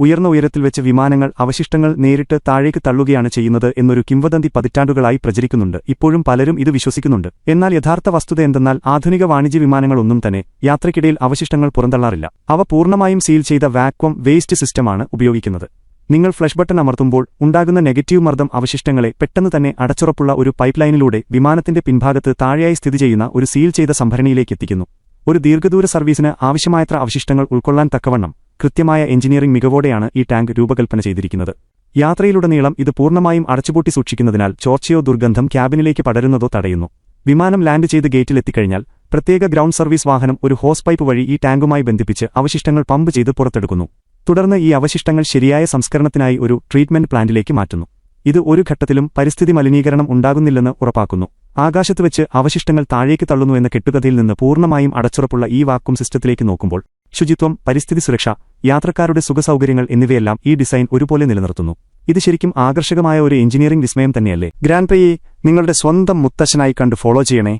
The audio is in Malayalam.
ഉയർന്ന ഉയരത്തിൽ വെച്ച് വിമാനങ്ങൾ അവശിഷ്ടങ്ങൾ നേരിട്ട് താഴേക്ക് തള്ളുകയാണ് ചെയ്യുന്നത് എന്നൊരു കിംവദന്തി പതിറ്റാണ്ടുകളായി പ്രചരിക്കുന്നുണ്ട്. ഇപ്പോഴും പലരും ഇത് വിശ്വസിക്കുന്നുണ്ട്. എന്നാൽ യഥാർത്ഥ വസ്തുത എന്തെന്നാൽ ആധുനിക വാണിജ്യ വിമാനങ്ങളൊന്നും തന്നെ യാത്രയ്ക്കിടയിൽ അവശിഷ്ടങ്ങൾ പുറന്തള്ളാറില്ല. അവ പൂർണ്ണമായും സീൽ ചെയ്ത വാക്വം വേസ്റ്റ് സിസ്റ്റമാണ് ഉപയോഗിക്കുന്നത്. നിങ്ങൾ ഫ്ലഷ് ബട്ടൺ അമർത്തുമ്പോൾ ഉണ്ടാകുന്ന നെഗറ്റീവ് മർദ്ദം അവശിഷ്ടങ്ങളെ പെട്ടെന്ന് തന്നെ അടച്ചുറപ്പുള്ള ഒരു പൈപ്പ്ലൈനിലൂടെ വിമാനത്തിന്റെ പിൻഭാഗത്ത് താഴെയായി സ്ഥിതി ചെയ്യുന്ന ഒരു സീൽ ചെയ്ത സംഭരണിയിലേക്ക് എത്തിക്കുന്നു. ഒരു ദീർഘദൂര സർവീസിന് ആവശ്യമായത്ര അവശിഷ്ടങ്ങൾ ഉൾക്കൊള്ളാൻ തക്കവണ്ണം കൃത്യമായ എഞ്ചിനീയറിംഗ് മികവോടെയാണ് ഈ ടാങ്ക് രൂപകൽപ്പന ചെയ്തിരിക്കുന്നത്. യാത്രയിലുടനീളം ഇത് പൂർണ്ണമായും അടച്ചുപൂട്ടി സൂക്ഷിക്കുന്നതിനാൽ ചോർച്ചയോ ദുർഗന്ധം ക്യാബിനിലേക്ക് പടരുന്നതോ തടയുന്നു. വിമാനം ലാൻഡ് ചെയ്ത് ഗേറ്റിലെത്തിക്കഴിഞ്ഞാൽ പ്രത്യേക ഗ്രൗണ്ട് സർവീസ് വാഹനം ഒരു ഹോസ് പൈപ്പ് വഴി ഈ ടാങ്കുമായി ബന്ധിപ്പിച്ച് അവശിഷ്ടങ്ങൾ പമ്പ് ചെയ്ത് പുറത്തെടുക്കുന്നു. തുടർന്ന് ഈ അവശിഷ്ടങ്ങൾ ശരിയായ സംസ്കരണത്തിനായി ഒരു ട്രീറ്റ്മെന്റ് പ്ലാന്റിലേക്ക് മാറ്റുന്നു. ഇത് ഒരു ഘട്ടത്തിലും പരിസ്ഥിതി മലിനീകരണം ഉണ്ടാകുന്നില്ലെന്ന് ഉറപ്പാക്കുന്നു. ആകാശത്ത് വെച്ച് അവശിഷ്ടങ്ങൾ താഴേക്ക് തള്ളുന്നു എന്ന കെട്ടുകഥയിൽ നിന്ന് പൂർണ്ണമായും അടച്ചുറപ്പുള്ള ഈ വാക്വം സിസ്റ്റത്തിലേക്ക് നോക്കുമ്പോൾ ശുചിത്വം, പരിസ്ഥിതി സുരക്ഷ, യാത്രക്കാരുടെ സുഖസൗകര്യങ്ങൾ എന്നിവയെല്ലാം ഈ ഡിസൈൻ ഒരുപോലെ നിലനിർത്തുന്നു. ഇത് ശരിക്കും ആകർഷകമായ ഒരു എഞ്ചിനീയറിംഗ് വിസ്മയം തന്നെയല്ലേ? ഗ്രാൻഡ് പയ്യെ നിങ്ങളുടെ സ്വന്തം മുത്തശ്ശനായി കണ്ട് ഫോളോ ചെയ്യണേ.